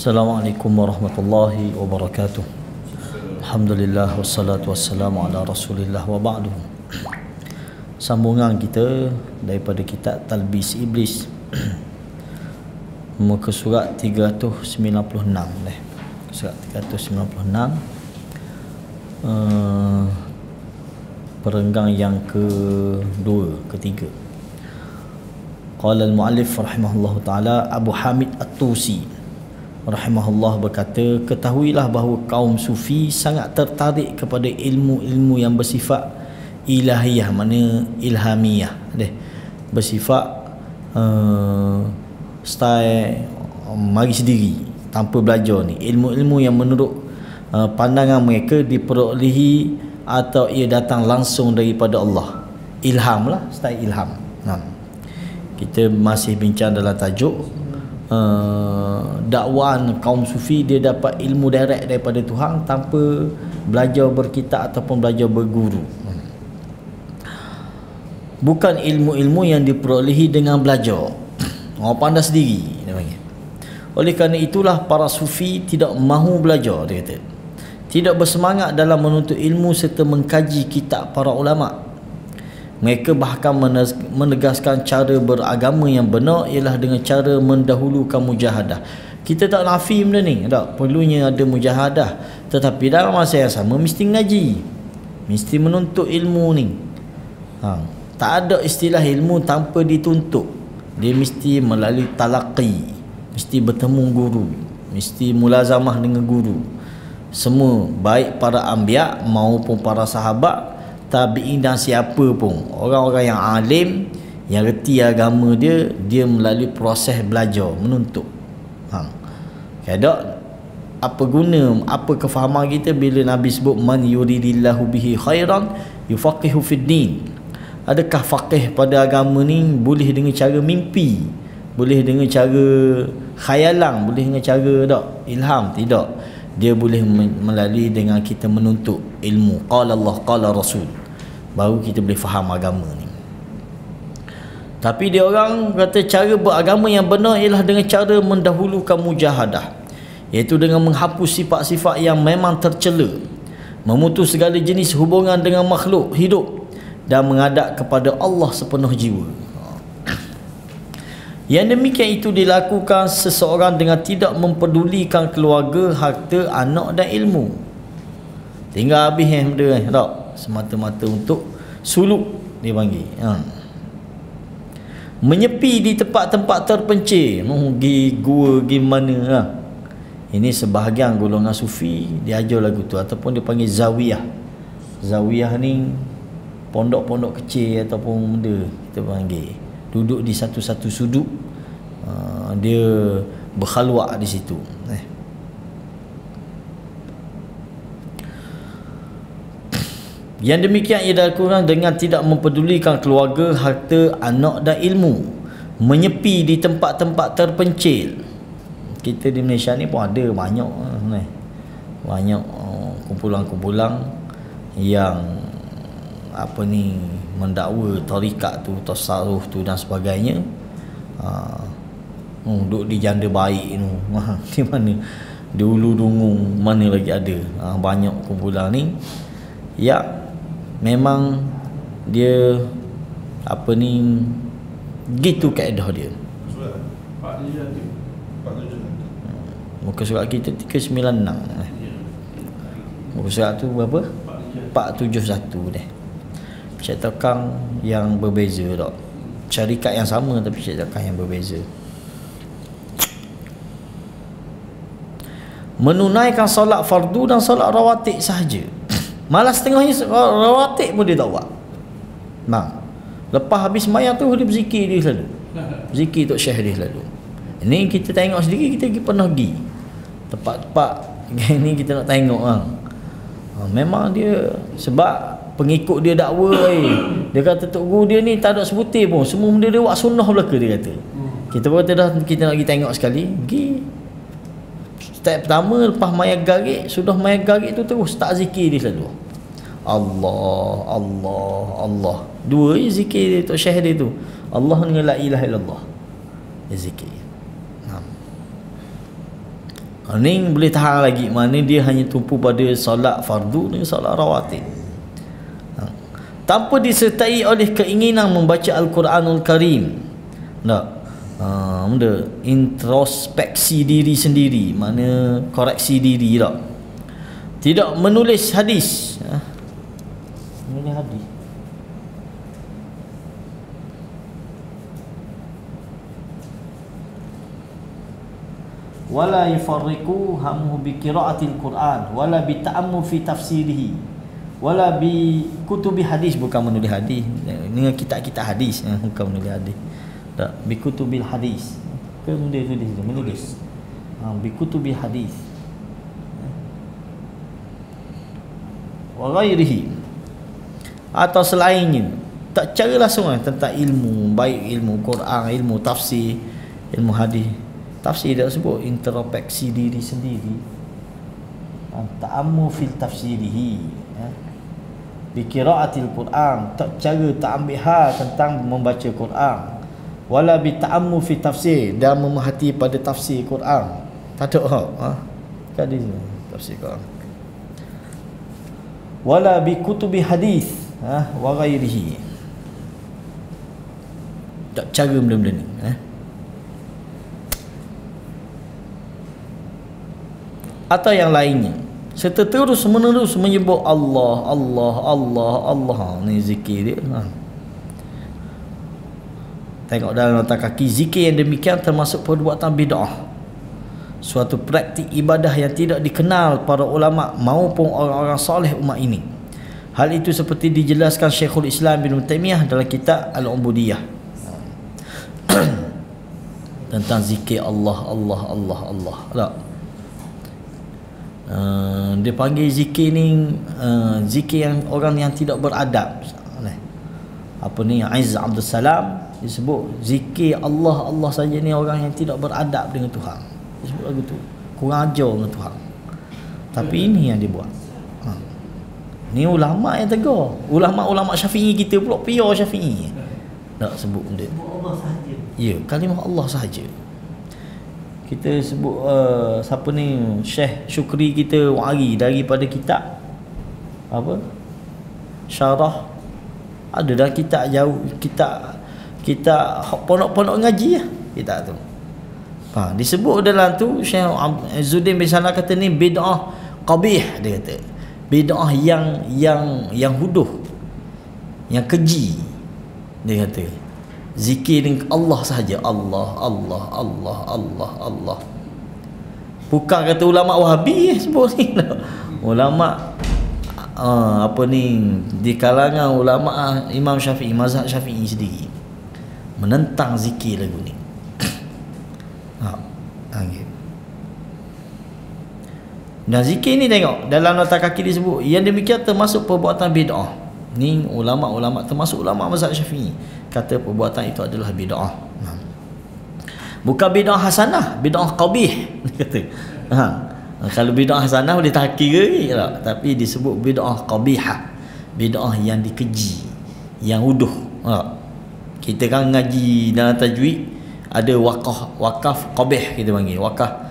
Assalamualaikum warahmatullahi wabarakatuh. Alhamdulillah wassalatu wassalamu ala Rasulillah wa ba'du. Sambungan kita daripada kitab Talbis Iblis, muka surat 396 surat 396, perenggang yang ketiga. Qala al-muallif rahimahullahu taala, Abu Hamid At-Tusi rahimahullah berkata, ketahuilah bahawa kaum sufi sangat tertarik kepada ilmu-ilmu yang bersifat ilahiyah, mana ilhamiyah, bersifat style mari sendiri tanpa belajar ni. Ilmu-ilmu yang menurut pandangan mereka diperolehi atau ia datang langsung daripada Allah. Ilham lah, style ilham. Kita masih bincang dalam tajuk dakwaan kaum sufi. Dia dapat ilmu direct daripada Tuhan tanpa belajar berkitab ataupun belajar berguru. Bukan ilmu-ilmu yang diperolehi dengan belajar, orang pandai sendiri dia panggil. Oleh kerana itulah para sufi tidak mahu belajar, dia kata, tidak bersemangat dalam menuntut ilmu serta mengkaji kitab para ulama. Mereka bahkan menegaskan cara beragama yang benar ialah dengan cara mendahulukan mujahadah. Kita tak nafi benda ni, tak perlunya ada mujahadah, tetapi dalam masa yang sama mesti ngaji, mesti menuntut ilmu ni. Tak ada istilah ilmu tanpa dituntut. Dia mesti melalui talaqi, mesti bertemu guru, mesti mulazamah dengan guru. Semua, baik para anbiya maupun para sahabat, tabi'in dan siapa pun, orang-orang yang alim, yang reti agama dia melalui proses belajar, menuntut. Kadang apa guna, apa kefahaman kita bila Nabi sebut man yuridillahu bihi khairan yufaqihu fid din. Adakah faqih pada agama ni boleh dengan cara mimpi, boleh dengan cara khayalan, boleh dengan cara ilham? Tidak. Dia boleh melalui dengan kita menuntut ilmu. Qala Allah, qala Rasul, baru kita boleh faham agama ni. Tapi dia orang kata cara beragama yang benar ialah dengan cara mendahulukan mujahadah, iaitu dengan menghapus sifat-sifat yang memang tercela, memutus segala jenis hubungan dengan makhluk hidup dan menghadap kepada Allah sepenuh jiwa. Yang demikian itu dilakukan seseorang dengan tidak mempedulikan keluarga, harta, anak dan ilmu. Tinggal habis benda tak? Semata-mata untuk suluk, dia panggil. Menyepi di tempat-tempat terpencil, pergi gua, pergi mana. Ini sebahagian golongan sufi dia ajar lagu tu, ataupun dia panggil zawiyah. Zawiyah ni pondok-pondok kecil ataupun benda kita panggil, duduk di satu-satu sudut, dia berkhalwat di situ. Yang demikian ia dilakukan dengan tidak mempedulikan keluarga, harta, anak dan ilmu. Menyepi di tempat-tempat terpencil. Kita di Malaysia ni pun ada banyak kumpulan-kumpulan yang mendakwa tarikat tu, tasawuf tu dan sebagainya. Duduk di janda baik tu, di mana, di Ulu Dungung, mana lagi ada. Banyak kumpulan ni yang memang dia gitu kaedah dia. Muka surat kita 396. Muka surat tu berapa? 471 deh. Cetakan yang berbeza tak? Syarikat yang sama tapi cetakan yang berbeza. Menunaikan solat fardu dan solat rawatib sahaja. Malah setengahnya rawatib pun dia tak buat. Lepas habis sembahyang tu dia berzikir dia selalu. Zikir Tok Syekh dia selalu. Ini kita tengok sendiri, kita pernah pergi tempat-tempat ni, kita nak tengok memang dia, sebab pengikut dia dakwa dia kata tok guru dia ni tak ada sebutir pun, semua benda dia buat sunnah belaka, dia kata. Kita kata dah, kita nak pergi tengok sekali. Pergi step pertama, lepas mayat garik, sudah mayat garik tu terus tak zikir dia selalu. Allah, Allah, Allah. Dua je zikir dia, Tok Syekh dia tu. Allah dengan la ilaha illallah. Dia zikir. Ni boleh tahan lagi, mana dia hanya tumpu pada solat fardu dan solat rawatib. Tanpa disertai oleh keinginan membaca Al-Quranul Karim. Tak? Benda introspeksi diri sendiri, mana koreksi diri tak? Tidak menulis hadis. Menulis hadis. Wala yufarriqu hamhu bi qiraatil Quran wala bi ta'ammul fi tafsirihi wala bi kutubi hadis, bukan menulis hadis dengan kitab-kitab hadis, bukan menulis hadis. Tak, bi kutubil hadis. Ke menulis bi kutubil hadis wa ghairihi, atau selainnya, tak cara langsung tentang ilmu, baik ilmu Quran, ilmu tafsir, ilmu hadis. Tafsir dia sebut introspeksi diri sendiri, ta'ammu fil tafsirihi, bi qiraatil Quran, tak cara tak ambil hal tentang membaca Quran, wala bi ta'ammu fi tafsir, dan memerhati pada tafsir Quran. Tak ada kan dia tafsir Quran. Wala bi kutubi hadis wa ghairihi, tak cara benda-benda ni atau yang lainnya, serta terus menerus menyebut Allah, Allah, Allah, Allah. Ni zikir dia. Tengok dalam nota kaki, zikir yang demikian termasuk perbuatan bid'ah, suatu praktik ibadah yang tidak dikenal para ulama maupun orang-orang soleh umat ini. Hal itu seperti dijelaskan Syekhul Islam bin Taimiyah dalam kitab Al-Ubudiyah tentang zikir Allah, Allah, Allah, Allah. Tak? Dia panggil zikir ni zikir yang orang yang tidak beradab. Apa ni, Aiz Abdul Salam disebut zikir Allah, Allah saja ni orang yang tidak beradab dengan Tuhan. Disebut lagu tu, kurang ajar dengan Tuhan. Tapi ini yang dia buat. Ni ulama yang tegur. Ulama-ulama Syafi'i kita pula pure Syafi'i. Tak sebut benda. Allah sahaja. Ya, kalimah Allah sahaja. Kita sebut siapa ni, Syekh Syukri kita wari daripada kitab apa, syarah, ada dah kitab jauh, kita pondok-pondok ngaji kitab tu. Disebut dalam tu Syekh Izzuddin bin Salah kata ni bid'ah qabih, dia kata bid'ah yang huduh, yang keji. Dia kata zikir dengan Allah sahaja, Allah, Allah, Allah, Allah, Allah. Bukan kata ulama Wahabi sebut ni. Ulama apa ni, di kalangan ulama Imam Syafi'i, mazhab Syafi'i sendiri menentang zikir lagu ni. Dan zikir ni tengok dalam nota kaki disebut yang demikian termasuk perbuatan bid'ah. Ni ulama-ulama termasuk ulama mazhab Syafi'i kata perbuatan itu adalah bid'ah. Bukan bid'ah hasanah, bid'ah qabih kata. Kalau bid'ah hasanah boleh tak kira tak? Tapi disebut bid'ah qabihah, bid'ah yang dikeji, yang uduh. Kita kan ngaji dalam tajwid ada wakaf qabih, kita panggil wakaf.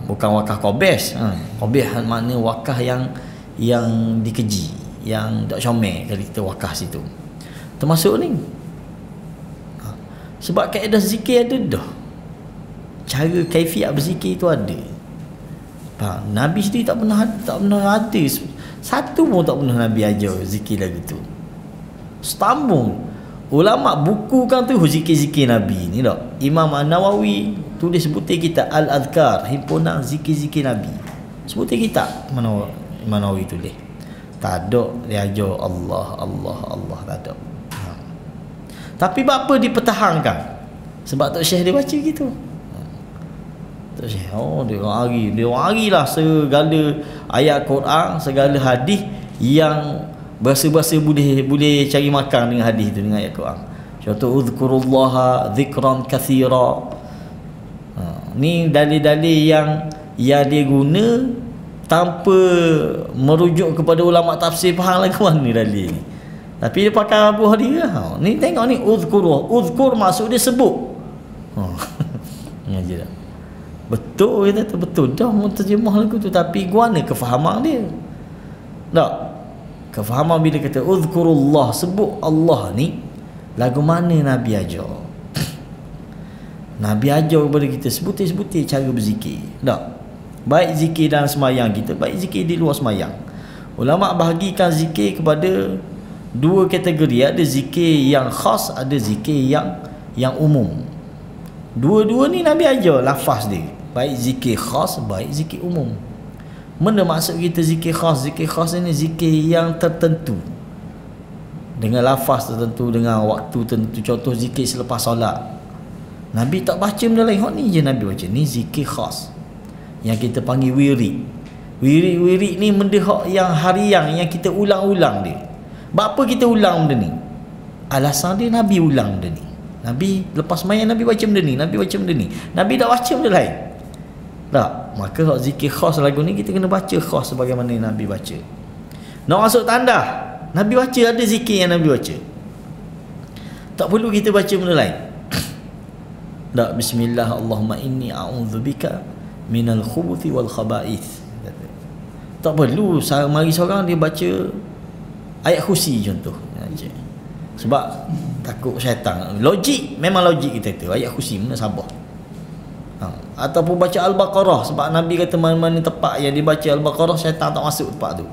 Bukan wakaf qabih. Qabih makna wakaf yang dikeji, yang tak comel. Kalau kita wakaf situ termasuk ni. Sebab kaedah zikir ada dah, cara kaifiat berzikir itu ada. Nabi sendiri tak pernah ada satu pun, tak pernah Nabi ajar zikir lagu tu. Setambung ulama buku kan tu zikir-zikir Nabi ni tak. Imam An-Nawawi tulis sebutir kitab Al-Adhkar, himpunan zikir-zikir Nabi. Sebutir kitab mana Imam Nawawi tulis. Tak ada dia ajar Allah, Allah, Allah, tak ada. Tapi apa dipertahankan? Sebab Tok Syekh dia baca gitu. Tok Syekh dia warilah segala ayat Quran, segala hadis yang bahasa-bahasa boleh cari makan dengan hadis tu, dengan ayat Quran. Contoh uzkurullaha zikran katsira. Ni dalil-dalil yang dia guna tanpa merujuk kepada ulama tafsir faham lagu mana dalil ni. Tapi dia pakai Abu Hurairah. Ni tengok ni uzkur maksud dia sebut. Ngaji dah. Betul kita tu, betul dah menterjemah lagu tu, tapi guana kefahaman dia. Tak. Kefahaman bila kata uzkurullah, sebut Allah ni, lagu mana Nabi ajar? Nabi ajar kepada kita sebutir-sebutir cara berzikir. Tak. Baik zikir dalam semayang kita, baik zikir di luar semayang. Ulama bahagikan zikir kepada dua kategori, ada zikir yang khas, ada zikir yang umum. Dua-dua ni Nabi ajar lafaz dia, baik zikir khas, baik zikir umum. Mana maksud kita zikir khas? Zikir khas ini zikir yang tertentu, dengan lafaz tertentu, dengan waktu tertentu. Contoh zikir selepas solat, Nabi tak baca benda lain, hak ni je Nabi baca. Ni zikir khas yang kita panggil wirid. Wirid ni benda hak yang harian, yang kita ulang-ulang dia. Apa kita ulang benda ni? Alasan dia Nabi ulang benda ni. Nabi lepas main Nabi baca benda ni, Nabi baca benda ni. Nabi tak baca benda lain. Tak. Maka hak zikir khas lagu ni kita kena baca khas sebagaimana Nabi baca. Nak masuk tandah, Nabi baca, ada zikir yang Nabi baca. Tak perlu kita baca benda lain. Tak. Bismillah Allahumma inni a'udzubika minal khubuthi wal khaba'ith. Tak perlu mari seorang dia baca ayat kursi contoh. Sebab takut syaitan. Logik, memang logik kita tu. Ayat kursi mana sabar. Ataupun baca Al-Baqarah, sebab Nabi kata mana-mana tempat yang dibaca Al-Baqarah syaitan tak masuk tempat tu.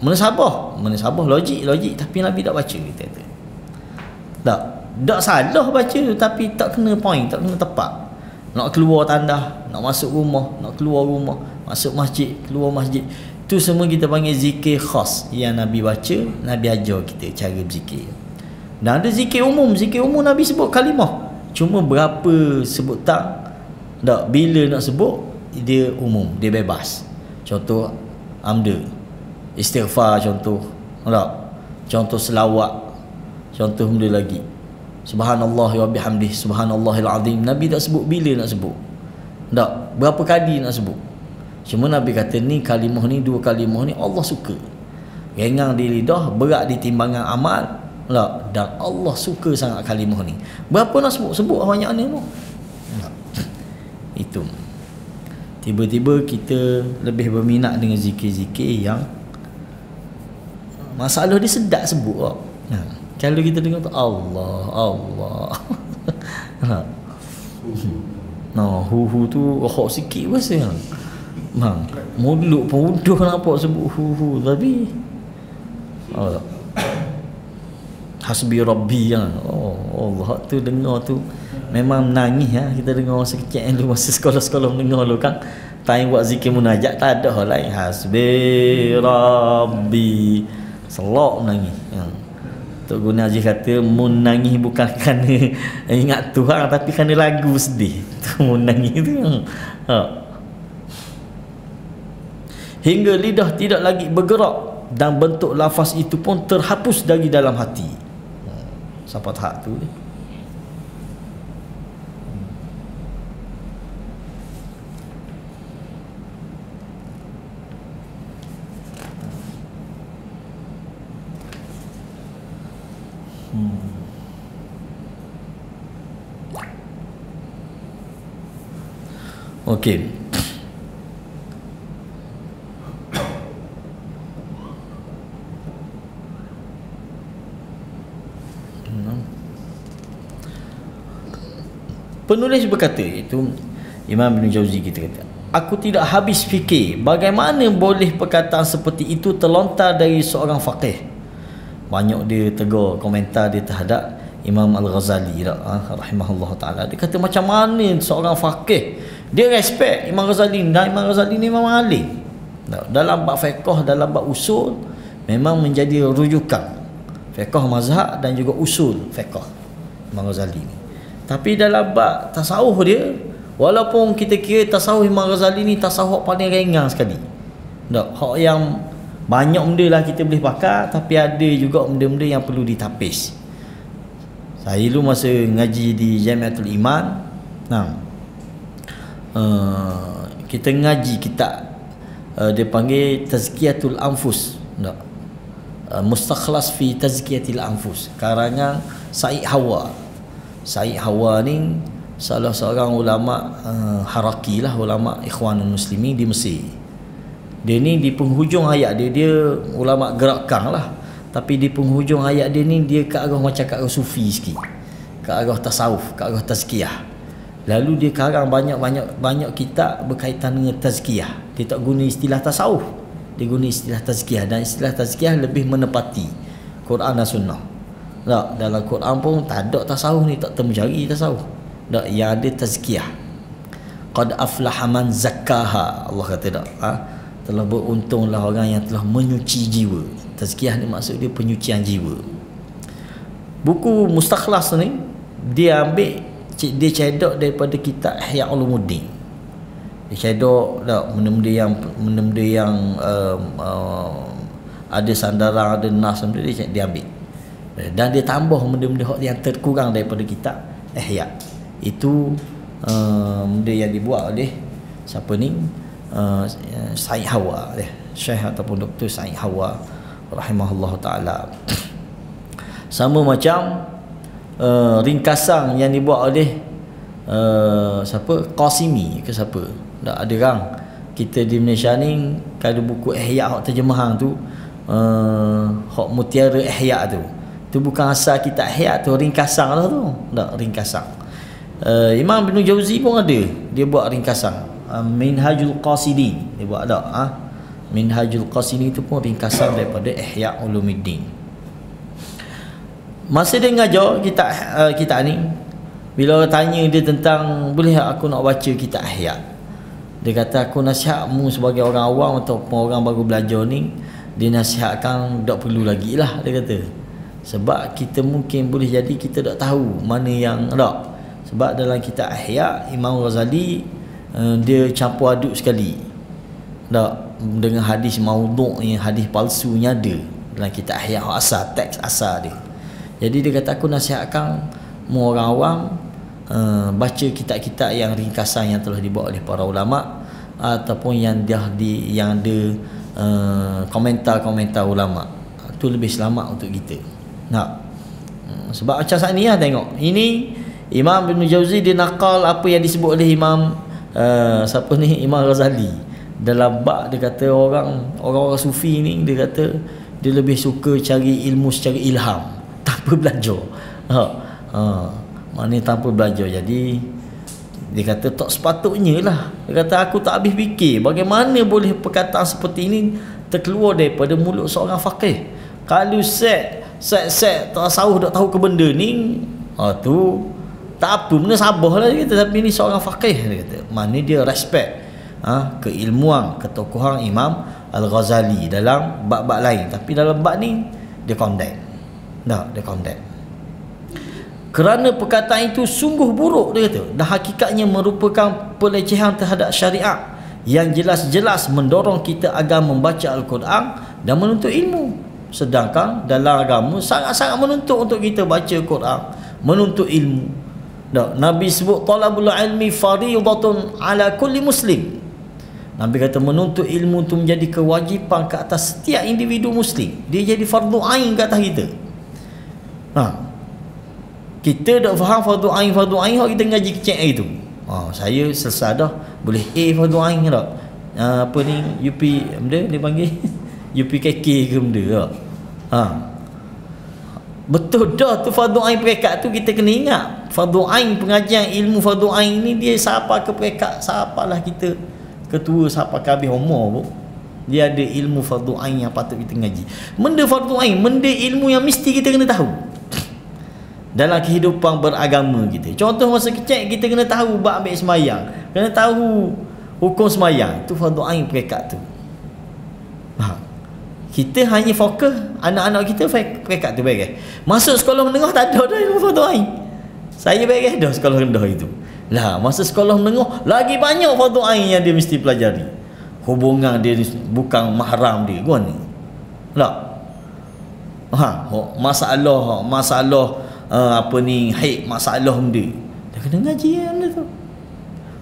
Mana sabar logik, tapi Nabi tak baca kita kata. Tak salah baca, tapi tak kena point, tak kena tepat. Nak keluar tandah, nak masuk rumah, nak keluar rumah, masuk masjid, keluar masjid, tu semua kita panggil zikir khas yang Nabi baca, Nabi ajar kita cara berzikir. Dan ada zikir umum Nabi sebut kalimah, cuma berapa sebutan, tak, bila nak sebut dia umum, dia bebas. Contoh hamda, istighfar contoh, tak, contoh selawat, contoh benda lagi, subhanallah wa bihamdih, subhanallahil azim. Nabi tak sebut bila nak sebut, tak, berapa kali nak sebut. Cuma Nabi kata ni kalimah ni, dua kalimah ni Allah suka, ringan di lidah, berat di timbangan amal, tak, dan Allah suka sangat kalimah ni. Berapa nak sebut banyak ni pun. Itu tiba-tiba kita lebih berminat dengan zikir-zikir yang masalah dia sedap sebut. Kalau kita dengar tu Allah hu tu rohok sikit bahasa mulut pun udah nampak sebut hu, tapi hasbi rabbi Allah tu dengar tu memang menangis kita dengar masa kecil dulu, masa sekolah-sekolah mendengar dulu kan, time buat zikir munajat tak ada hal lain, hasbi rabbi, selok menangis. Tok Guna Haji kata menangis bukan kerana ingat Tuhan, tapi kerana lagu sedih tu menangis tu. Hingga lidah tidak lagi bergerak dan bentuk lafaz itu pun terhapus dari dalam hati. Siapa tahap tu ni? Okey. Penulis berkata, itu Imam Ibn Jauzi, kita kata, aku tidak habis fikir bagaimana boleh perkataan seperti itu terlontar dari seorang faqih. Banyak dia tegur komentar dia terhadap Imam Al-Ghazali rahimahullah ta'ala. Dia kata macam mana seorang faqih dia respect Imam Ghazali, dan Imam Ghazali ni memang alim dalam bab fiqh, dalam bab usul, memang menjadi rujukan fiqh mazhab dan juga usul fiqh Imam Ghazali ni. Tapi dalam bab tasawuf dia, walaupun kita kira tasawuf Imam Ghazali ni tasawuf paling ringan sekali, tak, hak yang banyak benda lah kita boleh pakai, tapi ada juga benda-benda yang perlu ditapis. Saya dulu masa ngaji di Jamiatul Iman, kita ngaji kitab dia panggil Tazkiyatul Anfus, Mustakhlas fi Tazkiyatil Anfus, karangan Said Hawa. Said Hawa ni salah seorang ulama Haraki lah, ulama Ikhwanul Muslimin di Mesir. Dia ni di penghujung hayat dia ulama gerakkan lah, tapi di penghujung hayat dia ni dia ke arah macam ke arah sufi sikit, ke arah tasawuf, ke arah tazkiyah. Lalu dia karang banyak kitab berkaitan dengan tazkiyah. Dia tak guna istilah tasawuf, dia guna istilah tazkiyah, dan istilah tazkiyah lebih menepati Quran dan Sunnah. Tak, dalam Quran pun tak ada tasawuf ni, tak temu cari tasawuf. Tak, yang ada tazkiyah. Qad aflaha man zakkaha, Allah kata tak, telah beruntunglah orang yang telah menyuci jiwa. Tazkiyah ni maksud dia penyucian jiwa. Buku Mustakhlas ni dia ambil, dia cedok daripada kitab Ihya Ulumuddin. Dia cedok tak benda-benda yang ada sandaran, ada nas, dia ambil. Dan dia tambah benda-benda yang terkurang daripada kitab Ihya. Itu benda yang dibuat oleh siapa ni, Said Hawa, Syekh ataupun Dr. Said Hawa rahimahullah taala. Sama macam ringkasan yang dibuat oleh siapa, Qasimi ke siapa, tak ada orang kita di Malaysia ni kalau buku Ihya hak terjemahan tu, hak Mutiara Ihya tu bukan asal kitab Ihya tu, ringkasan lah tu, tak, ringkasan. Imam Ibn Jauzi pun ada, dia buat ringkasan Minhajul Qasidin, dia buat tak, Minhajul Qasidin itu pun ringkasan daripada Ihya Ulumuddin. Masa dia mengajar kitab ni, bila orang tanya dia tentang boleh aku nak baca kitab Ihya, dia kata aku nasihatmu sebagai orang awam ataupun orang baru belajar ni, dia nasihatkan tak perlu lagi lah, dia kata. Sebab kita mungkin boleh jadi kita tak tahu mana yang tak. Sebab dalam kitab Ihya, Imam Ghazali dia campur aduk sekali tak, dengan hadis maudhu', yang hadis palsunya ada dalam kitab Ihya asal, teks asal dia. Jadi dia kata aku nasihatkan orang awam baca kitab-kitab yang ringkasan yang telah dibuat oleh para ulama, ataupun yang ada komentar-komentar ulama. Itu lebih selamat untuk kita. Sebab macam saat ni lah, tengok ini Imam Ibn Jauzi dia nakal apa yang disebut oleh Imam siapa ni, Imam Ghazali dalam bab. Dia kata orang-orang sufi ni, dia kata dia lebih suka cari ilmu secara ilham tanpa belajar. Maknanya tanpa belajar. Jadi dia kata tak sepatutnya lah. Dia kata aku tak habis fikir bagaimana boleh perkataan seperti ini terkeluar daripada mulut seorang faqih. Kalau set tasawuf tak tahu ke benda ni, tu tak apa, benda sabarlah dia kata. Tapi ni seorang faqih, dia kata, mana dia respect keilmuan, ketokohan Imam Al-Ghazali dalam bab-bab lain, tapi dalam bab ni dia condemn. Dia condemn kerana perkataan itu sungguh buruk, dia kata, dan hakikatnya merupakan pelecehan terhadap syariat yang jelas-jelas mendorong kita agar membaca Al-Quran dan menuntut ilmu. Sedangkan dalam agama sangat-sangat menuntut untuk kita baca Quran, menuntut ilmu. Nabi sebut talabul ilmi fariidatun ala kulli muslim. Nabi kata menuntut ilmu itu menjadi kewajipan ke atas setiap individu muslim. Dia jadi fardu ain ke atas kita. Kita dah faham fardu ain hak kita ngaji kecil hari tu. Saya selesai dah, boleh fardu ain tak? Apa ni UP benda dia panggil UPKK ke benda tak? Betul dah tu fardu ain peringkat tu, kita kena ingat fardu ain pengajian ilmu fardu ain ni dia siapa ke peringkat, siapalah kita ketua, siapa ke habis umur pun dia ada ilmu fardu ain yang patut kita ngaji. Benda fardu ain, benda ilmu yang mesti kita kena tahu dalam kehidupan beragama kita. Contoh masa kecil kita kena tahu bab ambil semayang, kena tahu hukum semayang, tu fardu ain peringkat tu. Kita hanya fokus anak-anak kita peringkat tu baik. Masuk sekolah menengah tak ada dah ilmu fardu ain. Saya baik dah sekolah rendah itu. Lah masa sekolah menengah lagi banyak fardu ain yang dia mesti pelajari. Hubungan dia bukan mahram dia, gua ni. Lah. Masalah apa ni haid, masalah benda. Dia kena ngaji benda tu.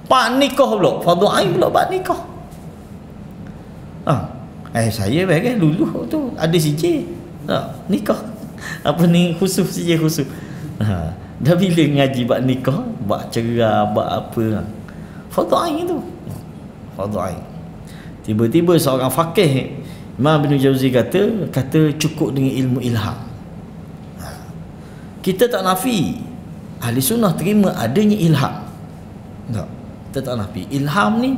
Pak nikah pula, fardu ain pula pak nikah. Saya baik dulu tu ada CJ nikah apa ni khusus CJ khusus. Dah bila ngaji bab nikah, bab cerai, bab apa, fardu ain tu. Fardu ain. Tiba-tiba seorang faqih Imam Ibn Jauzi kata cukup dengan ilmu ilham. Kita tak nafi, ahli sunnah terima adanya ilham. Tak, kita tak nafi. Ilham ni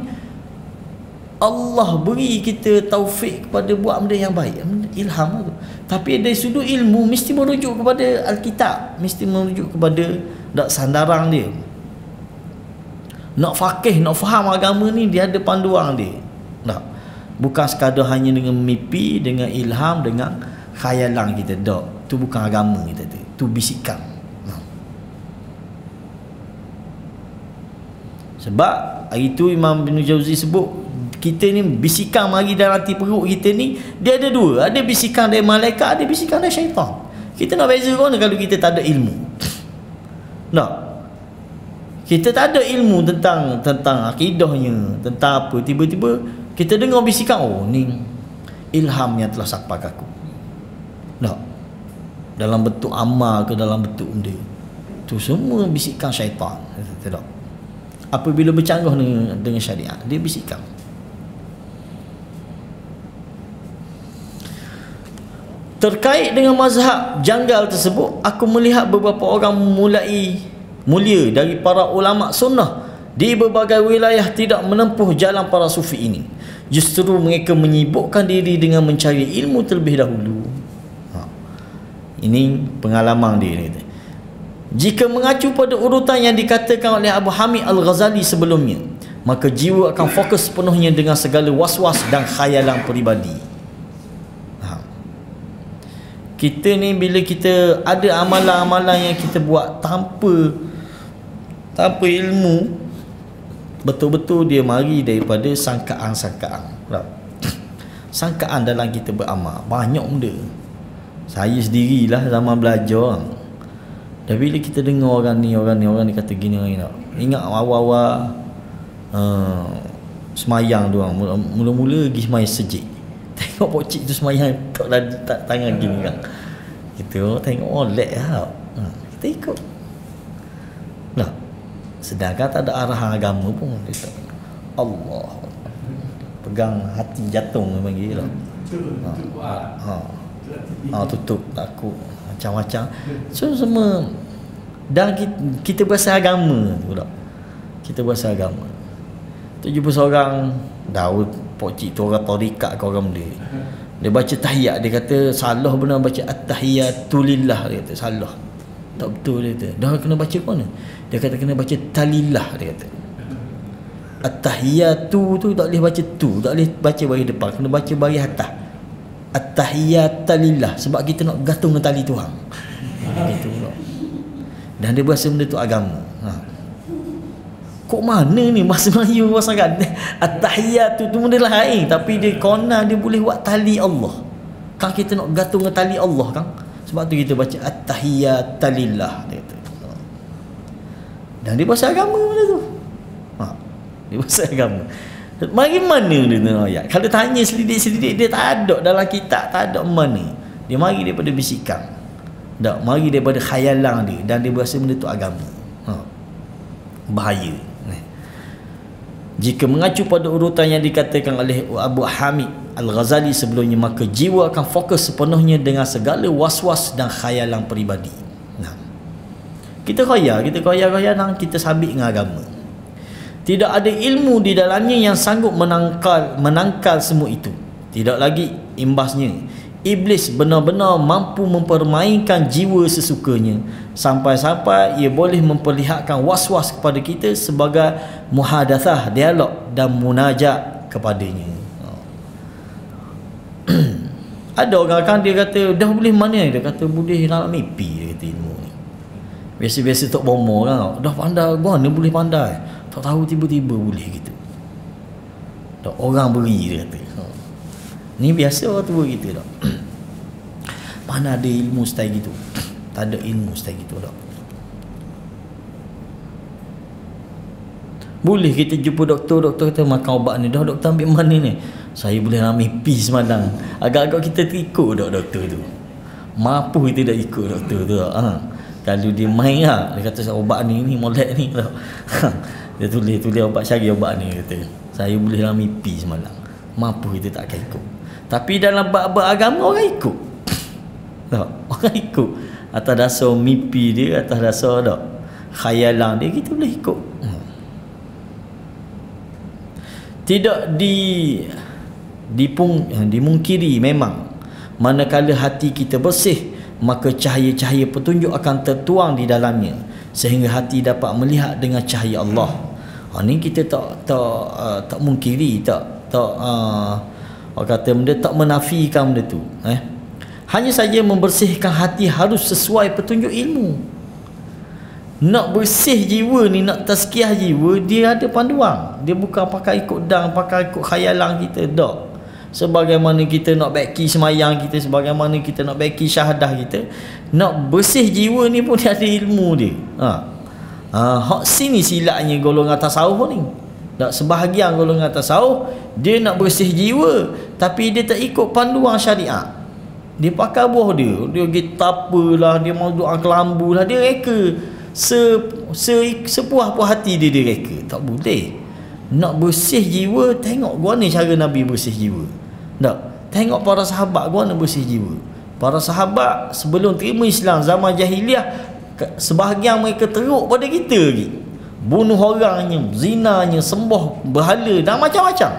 Allah beri kita taufik kepada buat benda yang baik. Ilham tu. Tapi dari sudut ilmu mesti merujuk kepada Alkitab, mesti merujuk kepada sandaran dia. Nak faqih, nak faham agama ni dia ada panduan dia. Tak. Bukan sekadar hanya dengan mimpi, dengan ilham, dengan khayalan kita. Tak. Tu bukan agama kita tu. Tu bisikan. Tak. Sebab hari tu Imam Ibn Jauzi sebut kita ni bisikan mari dalam hati perut kita ni dia ada dua, ada bisikan dari malaikat, ada bisikan dari syaitan. Kita nak beza mana kalau kita tak ada ilmu. Tak. Kita tak ada ilmu tentang akidahnya, tentang apa, tiba-tiba kita dengar bisikan, oh ni ilham yang telah sampai ke aku. Tak. Dalam bentuk amal ke dalam bentuk benda. Tu semua bisikan syaitan. Tak. Apabila bercanggah dengan syariat, dia bisikan. Terkait dengan mazhab janggal tersebut, aku melihat beberapa orang mulai mulia dari para ulama sunnah di berbagai wilayah tidak menempuh jalan para sufi ini. Justru mereka menyibukkan diri dengan mencari ilmu terlebih dahulu. Ini pengalaman dia. Jika mengacu pada urutan yang dikatakan oleh Abu Hamid Al-Ghazali sebelumnya, maka jiwa akan fokus sepenuhnya dengan segala was-was dan khayalan peribadi. Kita ni bila kita ada amalan-amalan yang kita buat tanpa ilmu, betul-betul dia mari daripada sangkaan-sangkaan. Sangkaan dalam kita beramal banyak benda. Saya sendirilah zaman belajar, dan bila kita dengar orang ni kata gini, ingat awal-awal semayang doang, mula-mula pergi semayang sejik, tengok pocik tu semayang tak tangan gini kan, kita tengok molek lah, kita ikut lah. Sedangkan tak ada arahan agama pun, kita Allah pegang hati jantung panggil lah. Tutup takut macam-macam. So semua dan kita berasa agama tu tak. Kita berasa agama. Tu jumpa seorang Daud pokcik tu orang tarikat ke orang benda. Dia baca tahiyat, dia kata salah benar baca at-tahiyatu lillah, dia kata salah. Tak betul dia kata. Dah kena baca ke mana? Dia kata kena baca talillah, dia kata. At-tahiyatu tu tak boleh baca tu, tak boleh baca bagi depan, kena baca bagi atas. At-tahiyatu lillah, sebab kita nak gantung dengan tali Tuhan. Gitu pula. Dan dia berasa benda tu agama. Kok mana ni bahasa Melayu sangat at-tahiyatu tu benda lain, tapi dia kona dia boleh buat tali Allah. Kan kita nak gantung dengan tali Allah kan. Sebab tu kita baca at-tahiyatu lillah, dia kata. Dan dia bahasa agama benda tu. Dia bahasa agama. Mari mana dia nak ayat? Kalau tanya selidik-selidik dia tak ada dalam kitab, tak ada mana. Dia mari daripada bisikan. Tak, mari daripada khayalan dia, dan dia berasa benda tu agama. Bahaya. Jika mengacu pada urutan yang dikatakan oleh Abu Hamid Al-Ghazali sebelumnya, maka jiwa akan fokus sepenuhnya dengan segala was-was dan khayalan peribadi. Kita khayal dan kita sabit dengan agama. Tidak ada ilmu di dalamnya yang sanggup menangkal semua itu. Tidak lagi imbasnya, iblis benar-benar mampu mempermainkan jiwa sesukanya, sampai-sampai ia boleh memperlihatkan was-was kepada kita sebagai muhadathah, dialog dan munajat kepadanya. Ada orang kan dia kata dah boleh mana, dia kata boleh dalam mimpi, dia kata ilmu ni. Biasa-biasa tok bomo kan, dah pandai, mana boleh pandai, tak tahu tiba-tiba boleh gitu. Tak, orang beri, dia kata. Ni biasa orang tua kita tak. Mana ada ilmu style gitu. Tak ada ilmu style gitu tak. Boleh kita jumpa doktor kata makan ubat ni, dah doktor ambil mana ni? Saya boleh nak mimpi semalam. Agak-agak kita terikut doktor tu. Mampu kita dah ikut doktor tu. Kalau dia main lah, dia kata obat ni molek ni tau. Dia tulis obat, cari obat ni, kata saya boleh dalam mimpi semalam. Mampu kita tak akan ikut. Tapi dalam bab agama orang ikut. Tak, orang ikut atas dasar mimpi dia, atas dasar tak khayalan dia, kita boleh ikut. Tidak dimungkiri memang manakala hati kita bersih, maka cahaya-cahaya petunjuk akan tertuang di dalamnya sehingga hati dapat melihat dengan cahaya Allah. Ni kita tak mungkiri, orang kata benda tak menafikan benda tu. Hanya saja membersihkan hati harus sesuai petunjuk ilmu. Nak bersih jiwa ni, nak tazkiyah jiwa, dia ada panduan. Dia bukan pakai ikut dang, pakai ikut khayalan kita, tak. Sebagaimana kita nak baiki semayang kita, sebagaimana kita nak baiki syahadah kita, nak bersih jiwa ni pun dia ada ilmu dia. Hak sini silapnya golongan tasawuf ni. Tak, sebahagian golongan tasawuf dia nak bersih jiwa tapi dia tak ikut panduan syariat. Dia pakai buah dia pergi tapalah, dia mau doa kelambu lah, dia reka sepuas-puas hati dia reka. Tak boleh. Nak bersih jiwa, tengok guana cara Nabi bersih jiwa. Tak, tengok para sahabat guana bersih jiwa. Para sahabat sebelum terima Islam zaman jahiliah, sebahagian mereka teruk pada kita lagi. Bunuh orangnya, zinanya, sembah berhala dan macam-macam.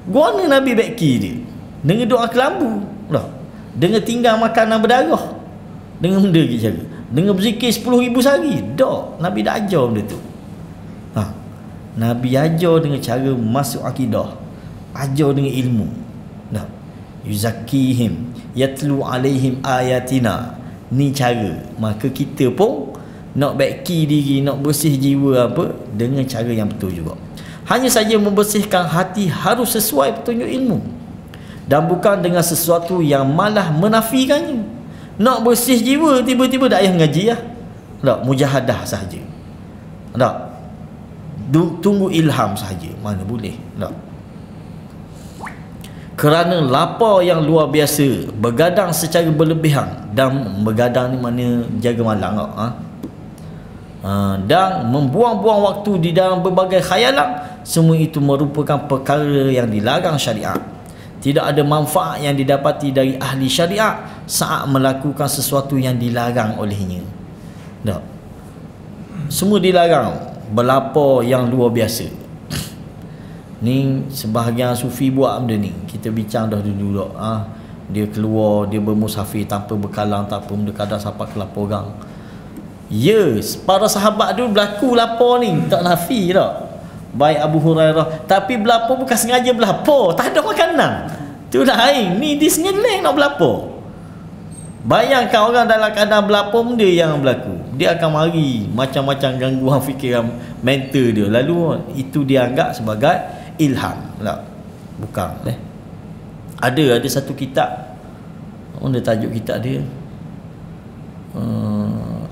Guana Nabi beki dia dengan doa kelambu lah, dengan tinggal makanan berdarah, dengan benda gitu cara, dengan berzikir 10,000 sehari. Tak, Nabi dah ajar benda tu. Nabi ajar dengan cara masuk akidah, ajar dengan ilmu. Nah, yuzakihim yatlu alaihim ayatina. Ni cara. Maka kita pun nak baiki diri, nak bersih jiwa apa, dengan cara yang betul juga. Hanya saja membersihkan hati harus sesuai petunjuk ilmu dan bukan dengan sesuatu yang malah menafikannya. Nak bersih jiwa tiba-tiba tak payah ngaji lah. Tak, mujahadah sahaja. Tak, tunggu ilham sahaja. Mana boleh. Tak. Kerana lapar yang luar biasa, begadang secara berlebihan, dan begadang ni mana jaga malam tak? Dan membuang-buang waktu di dalam berbagai khayalan, semua itu merupakan perkara yang dilarang syariat. Tidak ada manfaat yang didapati dari ahli syariat saat melakukan sesuatu yang dilarang olehnya. Tak. Semua dilarang. Berlapar yang luar biasa. Ni sebahagian sufi buat benda ni. Kita bincang dah dulu. Dia keluar, dia bermusafir tanpa bekalan, tak apa, benda kadang sampai ke lapar orang. Yes, para sahabat dulu berlaku lapar ni, tak nafi tak. Baik Abu Hurairah, tapi berlapar bukan sengaja berlapar, tak ada makanan. Tu lain. Ni dia sengaja nak berlapar. Bayangkan orang dalam keadaan berlapar, benda yang berlaku. Dia akan mari macam-macam gangguan fikiran mental dia. Lalu itu dia anggap sebagai ilham. Tak? Bukan. Ada satu kitab. Mana tajuk kitab dia?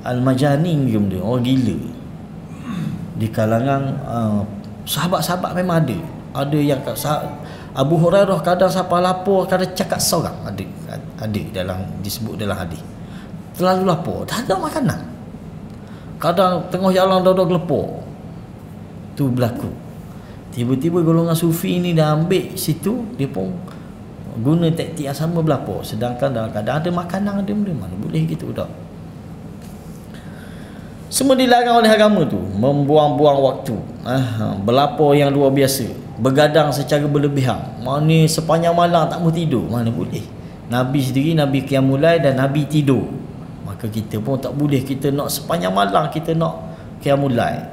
Al-Majanin ke benda. Orang gila. Di kalangan sahabat-sahabat memang ada. Ada yang Abu Hurairah kadang sampai lapar, kadang cakap seorang. Ada dalam, disebut dalam hadis. Terlalu lapar, tak ada makanan. Kadang tengah jalan dah gelepar. Tu berlaku. Tiba-tiba golongan sufi ni dah ambil situ, dia pun guna taktik yang sama berlapar. Sedangkan dalam keadaan ada makanan, ada benda, mana boleh gitu tak. Semua dilarang oleh agama tu. Membuang-buang waktu, berlapar yang luar biasa, begadang secara berlebihan. Mana sepanjang malam tak mau tidur, mana boleh. Nabi sendiri, Nabi qiyamul lail dan Nabi tidur. Maka kita pun tak boleh, kita nak sepanjang malam kita nak qiyamul lail.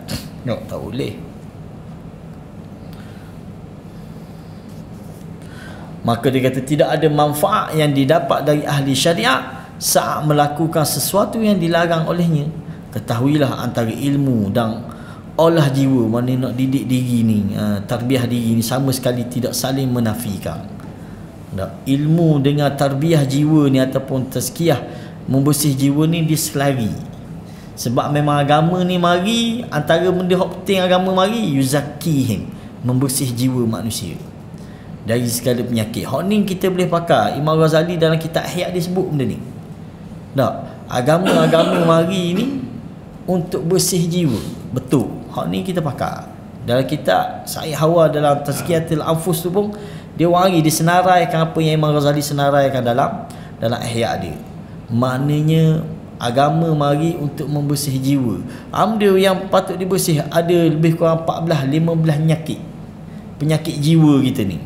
Tak boleh. Maka dia kata tidak ada manfaat yang didapat dari ahli syariat saat melakukan sesuatu yang dilarang olehnya. Ketahuilah antara ilmu dan olah jiwa, mana nak didik diri ni, tarbiyah diri ni sama sekali tidak saling menafikan. Ilmu dengan tarbiyah jiwa ni ataupun tazkiyah, membersih jiwa ni dia selari. Sebab memang agama ni mari, antara benda yang penting agama mari, yuzakihim, membersih jiwa manusia dari segala penyakit. Hak ni kita boleh pakai. Imam Ghazali dalam kitab Ihya dia sebut benda ni. Tak, agama-agama mari ni untuk bersih jiwa. Betul. Hak ni kita pakar. Dalam kitab Sa'id Hawa dalam Tazkiyatul Anfus tu pun dia wari, dia senaraikan apa yang Imam Ghazali senaraikan dalam Ihya dia. Maknanya agama mari untuk membersih jiwa. Ambil yang patut dibersih ada lebih kurang 14-15 penyakit jiwa kita ni.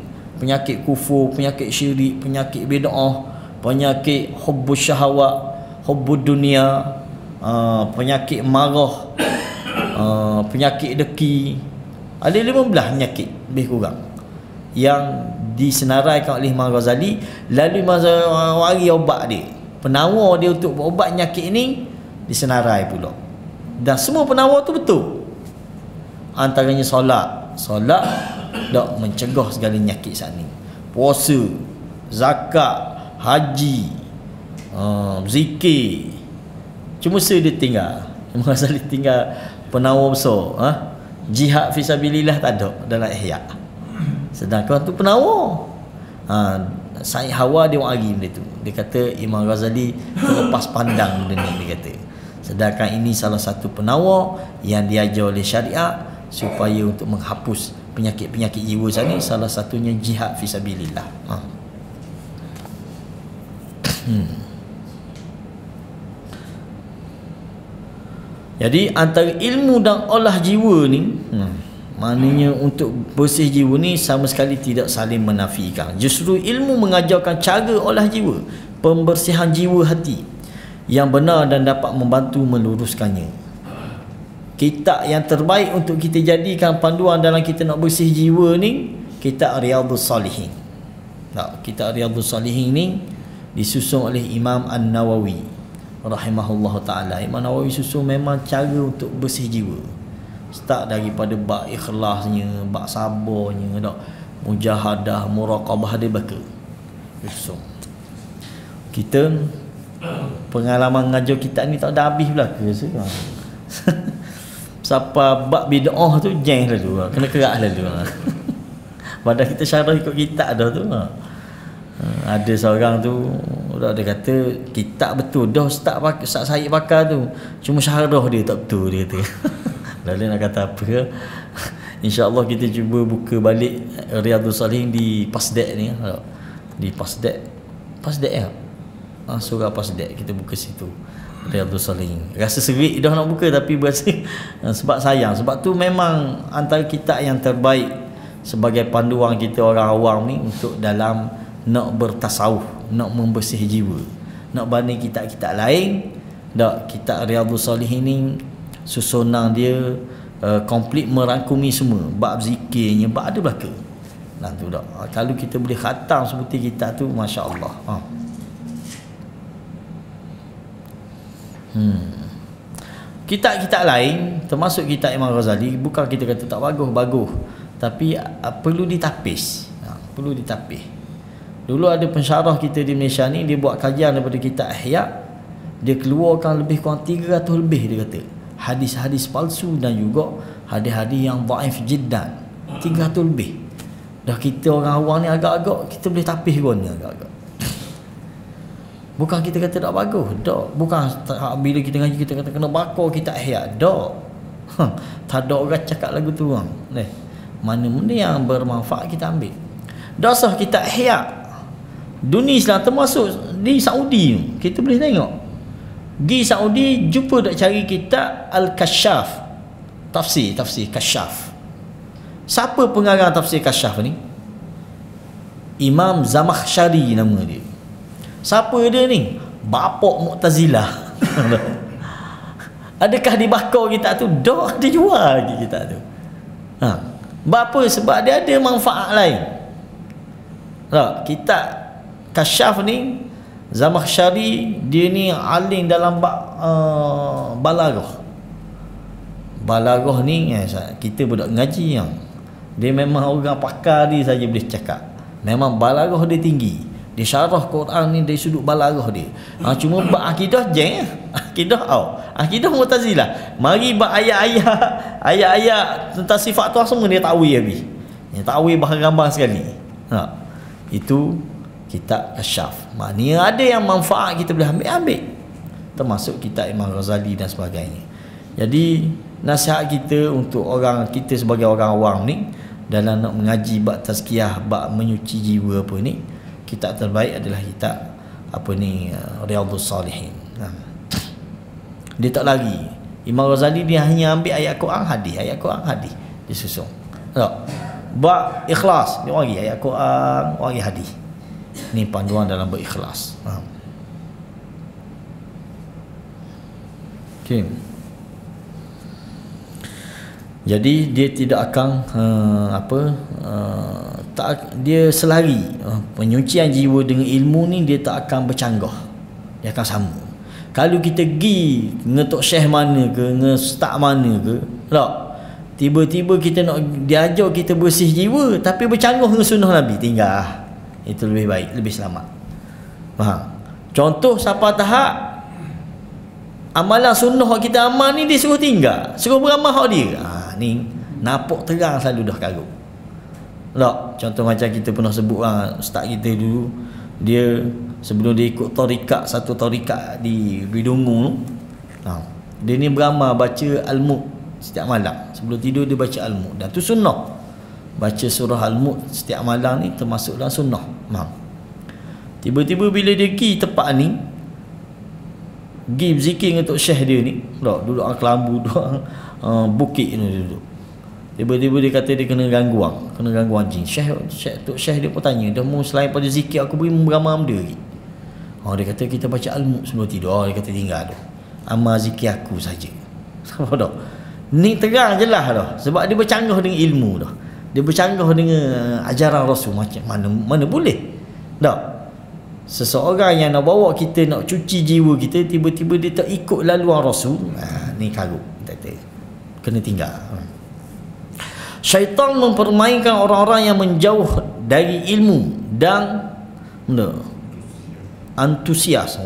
Penyakit kufur, penyakit syirik, penyakit bid'ah, penyakit hubbus syahawat, hubbud dunia, penyakit marah, penyakit deki. Ada 15 penyakit lebih kurang yang disenaraikan oleh Imam Ghazali. Lalu Imam Ghazali wari obat dia, penawar dia untuk ubat penyakit ni disenarai pula. Dan semua penawar tu betul. Antaranya solat dak mencegah segala penyakit saat ni. Puasa, zakat, haji, zikir. Cuma dia tinggal. Imam Ghazali tinggal penawar besar. Jihad fisabilillah tak ada dalam Ihya. Sedangkan tu penawar. Sa'id Hawa dia wari benda tu. Dia kata Imam Ghazali terlepas pandang benda ni, dia kata. Sedangkan ini salah satu penawar yang diajar oleh syariat supaya untuk menghapus penyakit-penyakit jiwa sana, salah satunya jihad fisabilillah. Jadi antara ilmu dan olah jiwa ni, maknanya untuk bersih jiwa ni sama sekali tidak saling menafikan. Justru ilmu mengajarkan cara olah jiwa, pembersihan jiwa hati yang benar dan dapat membantu meluruskannya. Kitab yang terbaik untuk kita jadikan panduan dalam kita nak bersih jiwa ni, kitab Riyadhus Salihin. Kitab Riyadhus Salihin ni disusun oleh Imam An-Nawawi rahimahullah ta'ala. Imam Nawawi susun memang cara untuk bersih jiwa. Start daripada bab ikhlasnya, bab sabarnya, mujahadah, muraqabah, dia baca susun. Kita pengalaman ngajar kitab ni tak ada habis belaka sekarang. Siapa bab bid'ah tu jeng lalu, kena kerak lalu. Padahal kita syarah ikut kitab dah tu. Ada seorang tu dia kata kitab betul dah Ustaz Syed pakar tu, cuma syarah dia tak betul, dia kata. Lalu nak kata apa, InsyaAllah kita cuba buka balik Riyadhus Salihin di Pasdek ni. Di Pasdek ya, surah Pasdek, kita buka situ Riyadhus Salihin. Rasa serik dah nak buka tapi berasa sebab sayang. Sebab tu memang antara kitab yang terbaik sebagai panduan kita orang awam ni untuk dalam nak bertasawuf, nak membersih jiwa. Nak banding kitab-kitab lain, kitab Riyadhus Salihin ni susunan dia komplit merangkumi semua. Bab zikirnya, bab ada belaka. Nah tu dak. Kalau kita boleh khatam seperti kitab tu, masya-Allah. Kitab-kitab lain termasuk kitab Imam Ghazali, bukan kita kata tak bagus, tapi perlu ditapis. Perlu ditapis. Dulu ada pensyarah kita di Malaysia ni, dia buat kajian daripada kitab Ihya, dia keluarkan lebih kurang 300 lebih, dia kata hadis-hadis palsu dan juga hadis-hadis yang dhaif jiddan, 300 lebih. Dah kita orang awam ni agak-agak kita boleh tapis pun ni agak-agak. Bukan kita kata tak bagus, tak. Bukan bila kita ngaji kita kata kena bakar kitab Ihya, tak. Tak ada orang cakap lagu tu orang. Mana benda yang bermanfaat kita ambil. Dasar kitab Ihya dunia Islam termasuk di Saudi, kita boleh tengok di Saudi jumpa dak cari kitab Al-Kashaf, tafsir Kashaf. Siapa pengarang tafsir Kashaf ni? Imam Zamakhsyari nama dia. Siapa dia ni? Bapak Mu'tazilah. Adakah dibakar kitab tu? Dak, dia jual lagi kitab tu. Apa? Sebab dia ada manfaat lain. Kitab Kashaf ni, Zamakhsyari dia ni alim dalam balaghah. Balaghah ni kita budak ngaji yang dia memang orang pakar dia saja boleh cakap. Memang balaghah dia tinggi. Dia syarah Quran ni dari sudut balaghah dia. Cuma bab akidah jeng. Akidah Mu'tazilah. Mari bab ayat-ayat tentang sifat Tuhan semua dia takwil habis. Dia takwil bahang-bahang sekali. Itu kitab Kashaf. Maknanya ada yang manfaat kita boleh ambil. termasuk kitab Imam Ghazali dan sebagainya. Jadi nasihat kita untuk orang kita sebagai orang awam ni, dalam nak mengaji bab tazkiyah, bab menyuci jiwa apa ni, kitab terbaik adalah kitab apa ni, Riyadhus Salihin. Dia tak lari. Imam Ghazali dia hanya ambil ayat Quran hadis, ayat Quran hadis disusun. Tak. Bab ikhlas dia bagi ayat Quran, bagi hadis. Ni panduan dalam berikhlas. Okey. Jadi dia tidak akan dia selari penyucian jiwa dengan ilmu ni, dia tak akan bercanggah, dia akan sama. Kalau kita pergi ngetok syekh mana ke, nge-ustaz mana ke, tak, tiba-tiba kita nak diajar kita bersih jiwa tapi bercanggah dengan sunnah Nabi, tinggal. Itu lebih baik, lebih selamat. Faham? Contoh siapa tahap amalan sunnah kita amal ni dia suruh tinggal, suruh beramal hak dia. Ni nampak terang selalu dah karut. Tak, contoh macam kita pernah sebut ustaz kita dulu, dia sebelum dia ikut tarikat, satu tarikat di Bidungu tu, dia ni beramal baca Al-Mulk setiap malam. Sebelum tidur dia baca Al-Mulk, dan tu sunnah. Baca surah Al-Mulk setiap malam ni termasuk dalam sunnah. Tiba-tiba bila dia pergi tempat ni, pergi berzikir dengan Tok Syekh dia ni, duduk kelambu, duduk bukit ni duduk. Tiba-tiba dia kata dia kena gangguan jin. Tok Syekh dia pun tanya, dah mau selain pada zikir aku beri beramal benda lagi? Dia kata kita baca Al-Mulk sebelum tidur. Dia kata tinggal tu, amal zikir aku saja. Apa dah? Ni terang jelas dah, sebab dia bercanggah dengan ilmu dah. Dia bercanggah dengan ajaran Rasul. Macam mana boleh? Tak. Seseorang yang nak bawa kita nak cuci jiwa kita, tiba-tiba dia tak ikut laluan Rasul, ni karut, kata kena tinggal. Syaitan mempermainkan orang-orang yang menjauh dari ilmu dan antusias.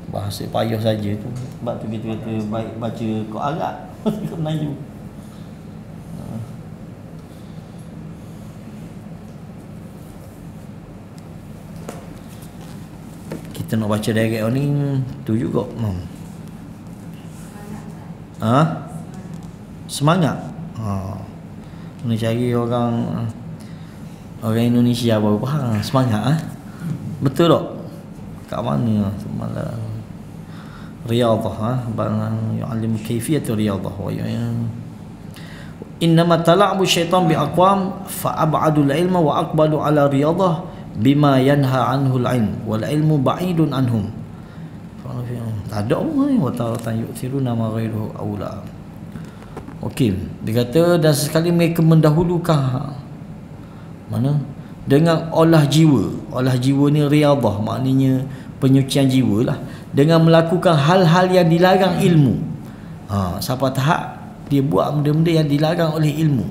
Bahasa payah saja tu. Sebab tu kita kata baik baca Quran Arab ke Melayu. Kita nak baca direct ni tu juga. Semangat. Kena cari orang Indonesia baru faham semangat. Betul tak? Kat mana semalam Riyadhah yu'allim kayfiyat riyadhah wa innama tala'bu syaitan bi aqwam fa ab'adul ilma wa aqbalu ala riyadhah bima yanha anhu al-ilm wal ilmu ba'idun anhum. Tak ada wa taratan yu'thiruna ma ghairuhu aula. Okey, dia kata dan sekali mereka mendahulukan mana dengan olah jiwa. Olah jiwa ni riyadhah, maknanya penyucian jiwa lah, dengan melakukan hal-hal yang dilarang ilmu. Siapa tahap dia buat benda-benda yang dilarang oleh ilmu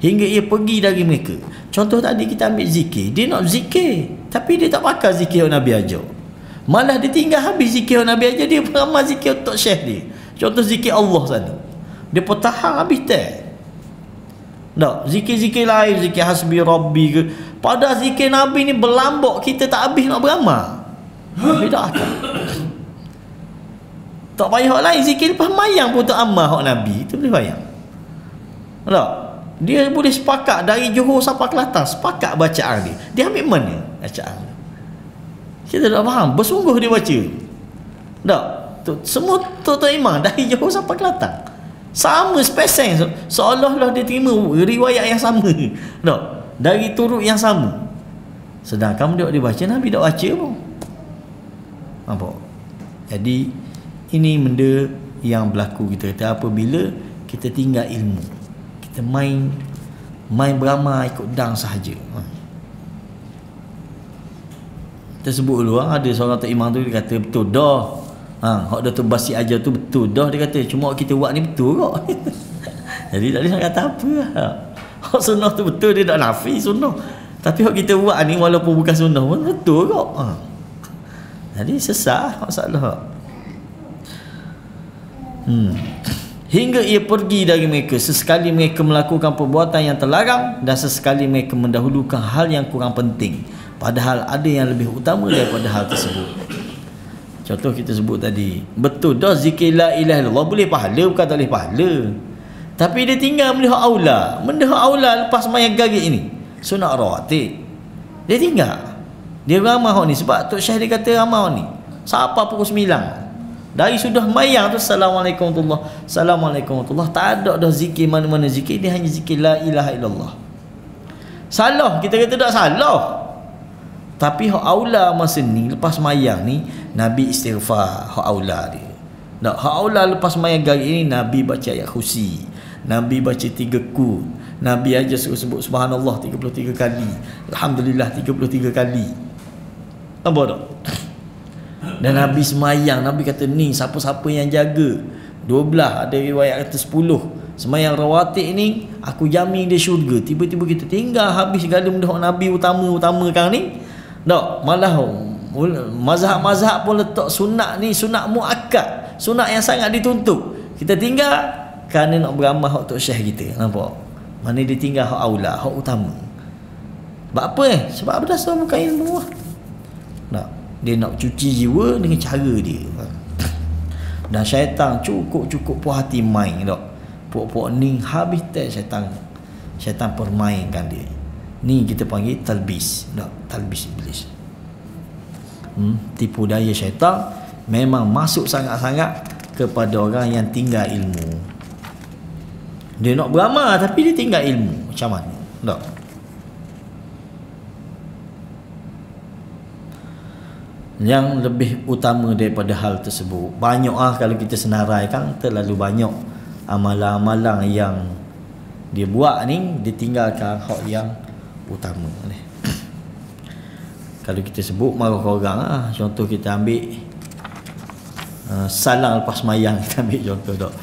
hingga ia pergi dari mereka. Contoh tadi kita ambil zikir, dia nak zikir tapi dia tak pakai zikir yang Nabi ajar, malah dia tinggal habis zikir yang Nabi ajar, dia beramal zikir untuk syekh dia. Contoh zikir Allah sana, dia petahang habis tak. Zikir-zikir lain, zikir hasbi rabbi ke, pada zikir Nabi ni berlambak kita tak habis nak beramal. Beda akal. Tak payah lain zikir lepas mayang pun tak amal hak Nabi, itu boleh bayang. Dia boleh sepakat dari Johor sampai Kelantan, sepakat bacaan dia. Dia ambil mana bacaan? Kita tak faham, bersungguh dia baca. Semua tuan-tuan imam dari Johor sampai Kelantan sama speseng, seolah-olah dia terima riwayat yang sama. Dari turut yang sama. Sedangkan dia baca, Nabi tak baca pun. Nampak? Jadi ini benda yang berlaku kita kata apabila kita tinggal ilmu, kita main beramal ikut dang sahaja. Kita sebut dulu ada seorang tok imam tu, dia kata betul dah. Hak Datuk Basi ajar tu betul dah, dia kata cuma kita buat ni betul kok. Jadi tak ada nak kata apa lah. Hak sunnah tu betul, dia tak nafi sunnah, tapi hak kita buat ni walaupun bukan sunnah pun betul kok. Jadi sesat masalah. Hingga ia pergi dari mereka, sesekali mereka melakukan perbuatan yang terlarang dan sesekali mereka mendahulukan hal yang kurang penting, padahal ada yang lebih utama daripada hal tersebut. Contoh kita sebut tadi, betul dah zikir la ilaha illallah boleh pahala, bukan tak boleh pahala. Tapi dia tinggal benda hak aula. Benda hak aula lepas sembahyang gaib ini, sunat rawatib. Dia tinggal. Dia ramah hak ni sebab Tok Syekh dia kata ramah ni. Siapa pukul 9. Dari sudah sembahyang tu assalamualaikum warahmatullahi, assalamualaikum warahmatullahi, tak ada dah zikir mana-mana zikir, dia hanya zikir la ilaha illallah. Salah, kita kata tak salah. Tapi hak aula masa ni lepas sembahyang ni Nabi istighfar, hak aula dia. Nak hak aula lepas sembahyang gaib ini Nabi baca ayat kursi, Nabi baca 3 qul, Nabi aja sebut subhanallah 33 kali, alhamdulillah 33 kali. Apa tak? Dan Nabi semayang, Nabi kata ni siapa-siapa yang jaga 12, ada riwayat kata 10 semayang rawatib ni, aku jamin dia syurga. Tiba-tiba kita tinggal habis segala benda Nabi utamakan ni. Tak, malah mazhab-mazhab pun letak sunat ni sunat muakkad, sunat yang sangat dituntut. Kita tinggal kerana nak beramal hak Tok Syekh kita. Nampak? Mana dia tinggal hak aula, hak utama. Sebab apa Sebab berdasar bukan ilmu lah. Nak dia nak cuci jiwa dengan cara dia. Dan syaitan cukup puas hati main tak. Puak-puak ni habis tak syaitan permainkan dia. Ni kita panggil talbis. Tak, talbis iblis. Tipu daya syaitan memang masuk sangat-sangat kepada orang yang tinggal ilmu. Dia nak beramal tapi dia tinggal ilmu. Macam mana? Tak. Yang lebih utama daripada hal tersebut, banyak kalau kita senaraikan, terlalu banyak amalan-amalan yang dia buat ni, dia tinggalkan hak yang utama ni. Kalau kita sebut marah orang contoh kita ambil salang lepas semayang, kita ambil contoh tak.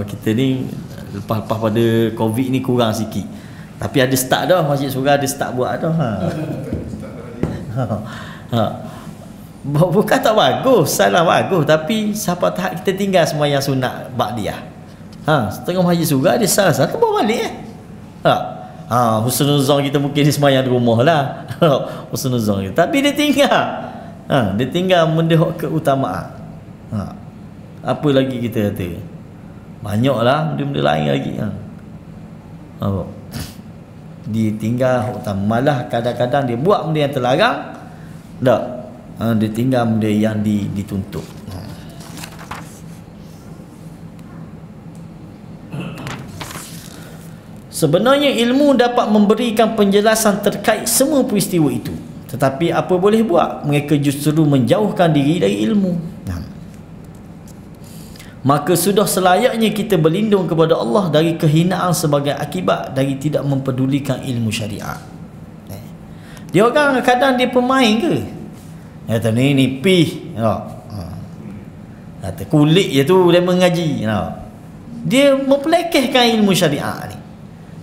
Kita ni lepas pada Covid ni kurang sikit, tapi ada start dah, Masjid Surah ada start buat dah. Bukan tak bagus, salah bagus, tapi siapa tahap kita tinggal semayang sunat ba'diyah. Setengah Masjid Surah dia salah tu bawa balik husnuzon kita mungkin dia semayang di rumah lah. Husnuzon kita, tapi dia tinggal dia tinggal mendehok keutamaan. Apa lagi kita kata, banyaklah benda-benda lain lagi. Dia tinggal utama, malah kadang-kadang dia buat benda yang terlarang tak. Dia tinggal benda yang dituntut. Sebenarnya ilmu dapat memberikan penjelasan terkait semua peristiwa itu, tetapi apa boleh buat, mereka justru menjauhkan diri dari ilmu. Maka sudah selayaknya kita berlindung kepada Allah dari kehinaan sebagai akibat dari tidak mempedulikan ilmu syariat. Dia orang kadang dia pemain ke? Kata ni pih. Kata kulit je tu dia mengaji. Dia mempelekehkan ilmu syariat ni.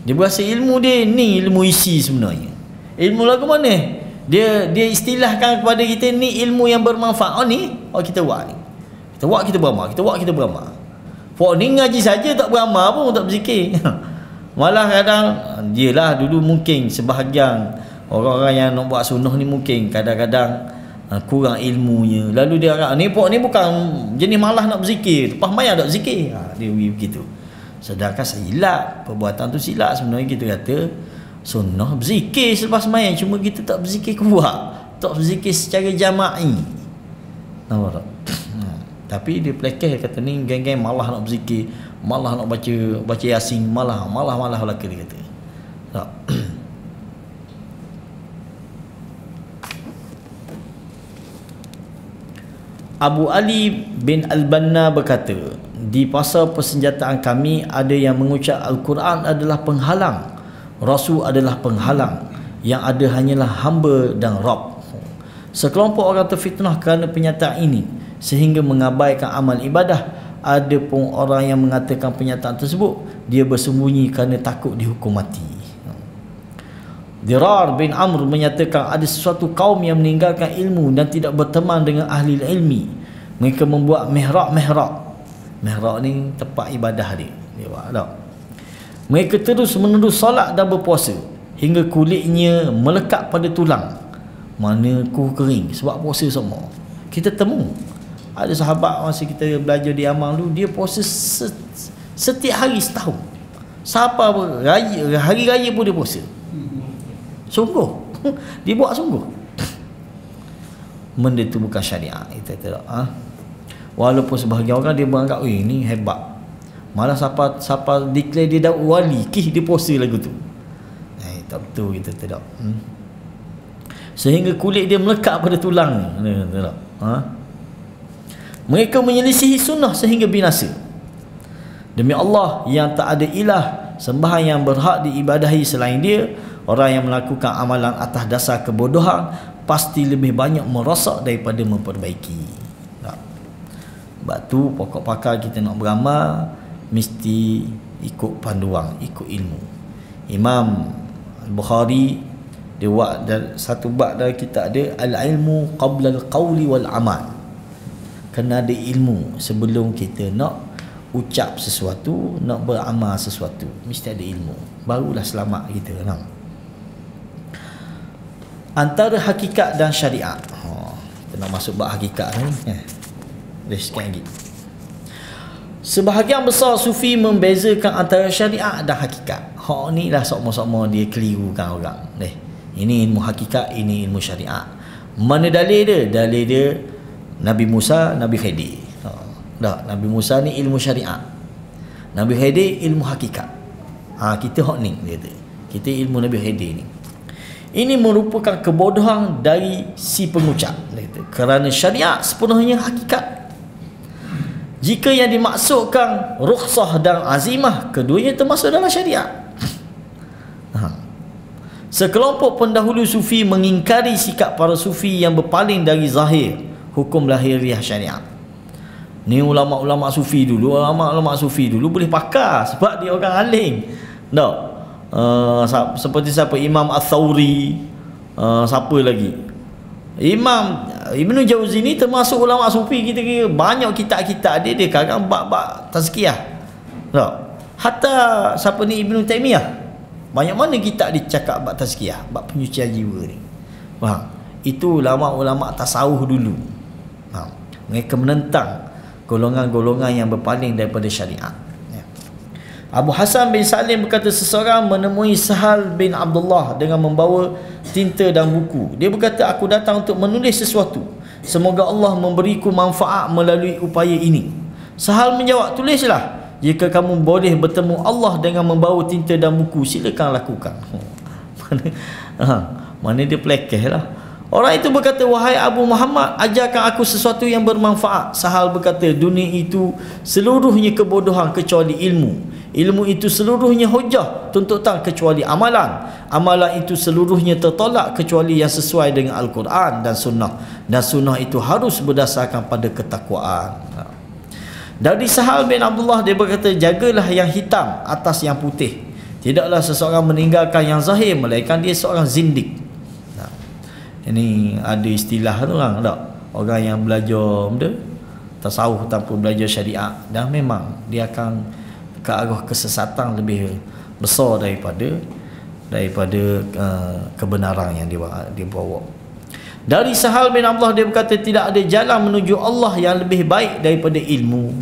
Dia berasa ilmu dia ni ilmu isi sebenarnya. Ilmu lagu mana? Dia istilahkan kepada kita ni ilmu yang bermanfaat. Ni kita buat ni. Kita buat kita beramal. Pok ni ngaji saja tak beramal pun, tak berzikir. Malah kadang dialah dulu mungkin sebahagian orang-orang yang nak buat sunnah ni mungkin kadang-kadang kurang ilmunya. Lalu dia agak ni pok ni bukan jenis malah nak berzikir, lepas mayang tak berzikir. Dia begitu. Sedangkan silap, perbuatan tu silap. Sebenarnya kita kata sunnah berzikir selepas mayang, cuma kita tak berzikir kuat, tak berzikir secara jama'i. Nampak tak? Tapi dia pelekeh kata ni geng-geng malah nak berzikir, malah nak baca yasin, malah belaka dia kata. Tak. Abu Ali bin Al-Banna berkata, di pasal persenjataan kami ada yang mengucap Al-Quran adalah penghalang, Rasul adalah penghalang, yang ada hanyalah hamba dan Rabb. Sekelompok orang terfitnah kerana penyataan ini sehingga mengabaikan amal ibadah. Ada pun orang yang mengatakan pernyataan tersebut dia bersembunyi kerana takut dihukum mati. Dirar bin Amr menyatakan ada sesuatu kaum yang meninggalkan ilmu dan tidak berteman dengan ahli ilmi. Mereka membuat mihrab ni tempat ibadah dia buat tak. Mereka terus-menerus solat dan berpuasa hingga kulitnya melekat pada tulang, mana kuku kering sebab puasa semua. Kita temu Ada sahabat masa kita belajar di Amang dulu, dia puasa setiap hari setahun. Siapa raya, hari raya pun dia puasa. Sungguh. Dia buat sungguh. Benda itu bukan syariat. Kita tidak. Walaupun sebahagian orang dia menganggap, ini hebat. Malah siapa declare dia dah wali, dia puasa lagu tu. Tak betul, kita tidak. Sehingga kulit dia melekat pada tulang ni. Tak. Mereka menyelisihi sunnah sehingga binasa. Demi Allah yang tak ada ilah sembahan yang berhak diibadahi selain dia, orang yang melakukan amalan atas dasar kebodohan pasti lebih banyak merosak daripada memperbaiki. Sebab tu pokok pakar kita nak beramal mesti ikut panduan, ikut ilmu. Imam Al-Bukhari dia buat satu bab dalam kitab dia, al-ilmu qabla al-qawli wal amal. Kena ada ilmu sebelum kita nak ucap sesuatu, nak beramal sesuatu, mesti ada ilmu, barulah selamat kita. Antara hakikat dan syariat, kita nak masuk bab hakikat ni. Boleh sikit lagi. Sebahagian besar sufi membezakan antara syariat dan hakikat. Ni lah sokmo-sokmo dia kelirukan orang. Ini ilmu hakikat, ini ilmu syariat. Mana dalil dia? Dalil dia Nabi Musa, Nabi Khidir. Nabi Musa ni ilmu syariat, Nabi Khidir ilmu hakikat. Kita ni dia kata, kita ilmu Nabi Khidir ni. Ini merupakan kebodohan dari si pengucap, dia kata, kerana syariat sepenuhnya hakikat. Jika yang dimaksudkan rukhsah dan azimah, keduanya termasuk dalam syariat. Sekelompok pendahulu sufi mengingkari sikap para sufi yang berpaling dari zahir hukum lahiriah syariat. Ni ulama-ulama sufi dulu, boleh pakar sebab dia orang alim. Tak? Seperti siapa? Imam Al-Thawri, siapa lagi? Imam Ibn Jauzi ni termasuk ulama sufi. Kita kira banyak kitab-kitab dia karang bab-bab tazkiyah. Tak? Hatta siapa ni, Ibn Taymiyah, banyak mana kitab dia cakap bab tazkiyah, bab penyucian jiwa ni. Faham? Itu ulama-ulama tasawuf dulu. Mereka menentang golongan-golongan yang berpaling daripada syariat. Abu Hasan bin Salim berkata, seseorang menemui Sahal bin Abdullah dengan membawa tinta dan buku. Dia berkata, aku datang untuk menulis sesuatu. Semoga Allah memberiku manfaat melalui upaya ini. Sahal menjawab, tulislah. Jika kamu boleh bertemu Allah dengan membawa tinta dan buku, silakan lakukan. Mana dia pelekeh lah. Orang itu berkata, wahai Abu Muhammad, ajarkan aku sesuatu yang bermanfaat. Sahal berkata, dunia itu seluruhnya kebodohan kecuali ilmu. Ilmu itu seluruhnya hujah, tuntutan kecuali amalan. Amalan itu seluruhnya tertolak kecuali yang sesuai dengan Al-Quran dan Sunnah. Dan Sunnah itu harus berdasarkan pada ketakwaan. Dari Sahal bin Abdullah, dia berkata, jagalah yang hitam atas yang putih. Tidaklah seseorang meninggalkan yang zahir, melainkan dia seorang zindik. Ini ada istilah tu orang tak? Orang yang belajar tasawuf tanpa belajar syariat, dan memang dia akan ke arah kesesatan lebih besar daripada kebenaran yang dia bawa. Dari Sahal bin Abdullah, dia berkata, tidak ada jalan menuju Allah yang lebih baik daripada ilmu.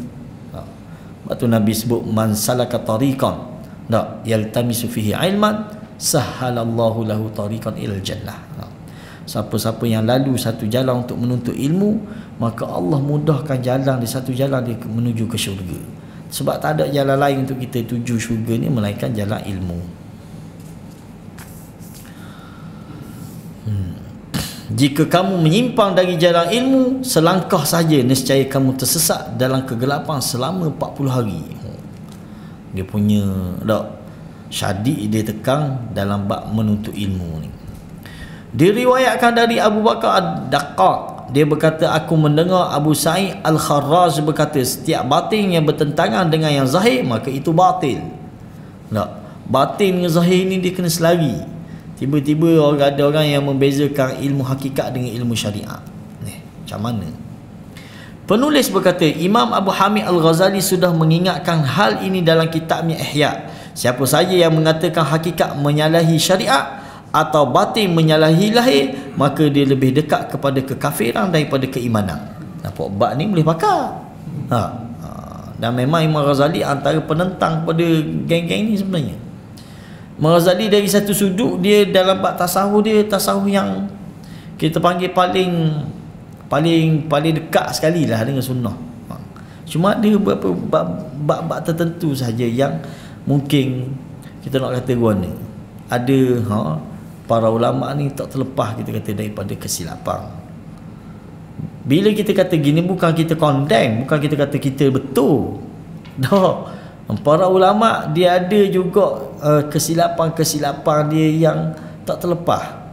Sebab tu Nabi sebut, man salaka tariqan yaltamisu fihi ilman sahhalallahu lahu tariqan ilal jannah. Siapa-siapa yang lalu satu jalan untuk menuntut ilmu, maka Allah mudahkan jalan di satu jalan dia menuju ke syurga. Sebab tak ada jalan lain untuk kita tuju syurga ni melainkan jalan ilmu. Jika kamu menyimpang dari jalan ilmu, selangkah saja nescaya kamu tersesat dalam kegelapan selama 40 hari. Dia punya syadid dia tekan dalam bab menuntut ilmu ni. Diriwayatkan dari Abu Bakar Ad-Daqqaq, dia berkata, aku mendengar Abu Sa'id Al-Kharraz berkata, setiap batin yang bertentangan dengan yang zahir, maka itu batil. Batin dengan zahir ni dia kena selari. Tiba-tiba ada orang yang membezakan ilmu hakikat dengan ilmu syariat. Macam mana? Penulis berkata, Imam Abu Hamid Al-Ghazali sudah mengingatkan hal ini dalam kitabnya Ihya. Siapa saja yang mengatakan hakikat menyalahi syariat atau batin menyalahi lahir, maka dia lebih dekat kepada kekafiran daripada keimanan. Nampak bab ni boleh pakar. Dan memang Imam Ghazali antara penentang pada geng-geng ni sebenarnya. Imam Ghazali dari satu sudut dia dalam bab tasawuf, dia tasawuf yang kita panggil paling dekat sekali lah dengan sunnah. Cuma ada beberapa bab tertentu sahaja yang mungkin kita nak kata guana. Ada para ulama ni tak terlepas kita kata daripada kesilapan. Bila kita kata gini bukan kita condemn, bukan kita kata kita betul. Dah. Para ulama dia ada juga kesilapan-kesilapan dia yang tak terlepas.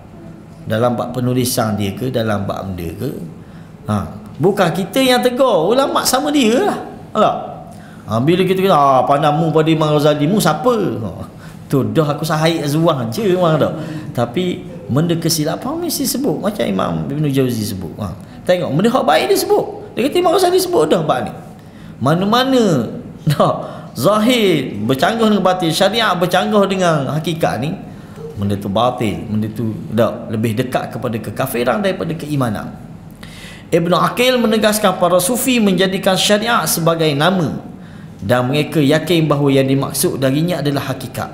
Dalam bab penulisan dia ke, dalam bab dia ke. Bukan kita yang tegur, ulama sama dia lah. Bila kita kata pandamu pada Imam Ghazali, mu siapa? Tu dah aku sahih azwah je memang dah. Tapi benda kesilapan mesti sebut, macam Imam Ibn Jauzi sebut. Tengok benda hak baik dia sebut. Dia kata Imam Ghazali sebut dah bab ni. Mana-mana zahir bercanggah dengan batin, syariat bercanggah dengan hakikat ni, benda tu batil, benda tu dah lebih dekat kepada kekafiran daripada keimanan. Ibn Aqil menegaskan para sufi menjadikan syariat sebagai nama dan mereka yakin bahawa yang dimaksud darinya adalah hakikat.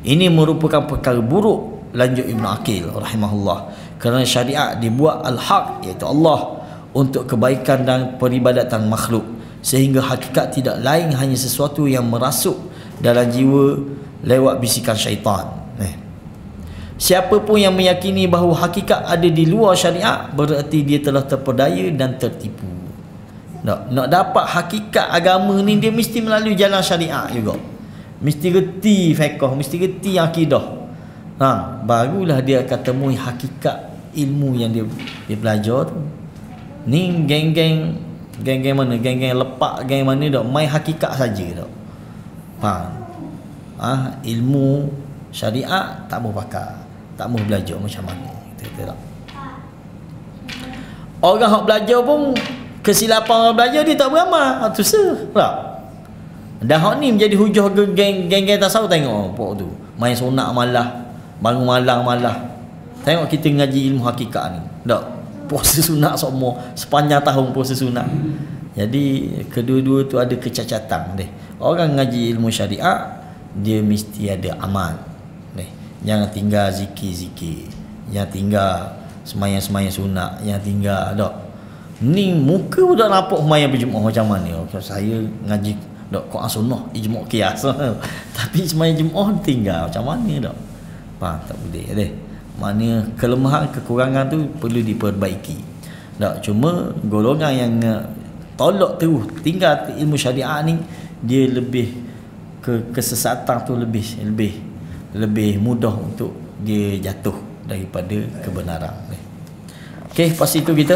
Ini merupakan perkara buruk, lanjut Ibn Aqil rahimahullah, kerana syariat dibuat al-haq, iaitu Allah, untuk kebaikan dan peribadatan makhluk, sehingga hakikat tidak lain hanya sesuatu yang merasuk dalam jiwa lewat bisikan syaitan. Siapa pun yang meyakini bahawa hakikat ada di luar syariat, berarti dia telah terpedaya dan tertipu. Nak dapat hakikat agama ni, dia mesti melalui jalan syariat juga. Mesti reti fiqh, mesti reti akidah. Barulah dia akan temui hakikat ilmu yang dia belajar tu. Ni geng-geng mana? Geng-geng lepak, geng mana dak main hakikat saja dak. Faham? Ilmu syariat tak mau pakar, tak mau belajar macam mana. Kita tak. Orang hak belajar pun kesilapan orang belajar dia tak beramal. Tu tak. Dan hak ni menjadi hujah geng-geng tasawuf. Tengok pok tu main sunat malah, bangun malam malah. Tengok kita ngaji ilmu hakikat ni. Tak. Puasa sunat semua sepanjang tahun puasa sunat. Jadi kedua-dua tu ada kecacatan deh. Orang ngaji ilmu syariat dia mesti ada amal. Jangan tinggal zikir-zikir, jangan tinggal semayang-semayang sunat, jangan tinggal tak. Ni muka dah nampak semayang berjemaah macam mana. Saya ngaji dok Quran sunnah ijma' qiyas. Tapi semayang jemaah tinggal macam mana dak. Tak boleh deh. Mana kelemahan kekurangan tu perlu diperbaiki. Tak, cuma golongan yang tolak terus tinggal ilmu syariat ni, dia lebih kesesatan tu lebih mudah untuk dia jatuh daripada kebenaran. Okey, lepas itu kita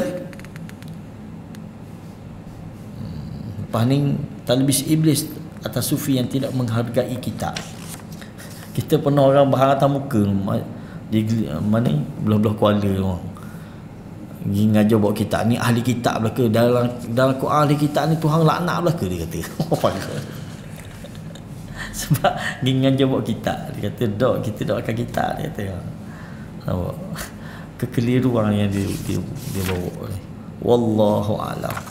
lepas ni talbis iblis atas sufi yang tidak menghargai kitab. Kita pernah orang berhantar muka di mana belah-belah Kuala orang pergi ngajar bawa kitab ni, ahli kitab belaka, dalam Quran ahli kitab ni Tuhan laknat belaka, dia kata. Sebab dia ngajar bawa kitab, dia kata dok kita dok akan kitab, dia kata. Kekeliruan yang dia bawa. Wallahu a'lam.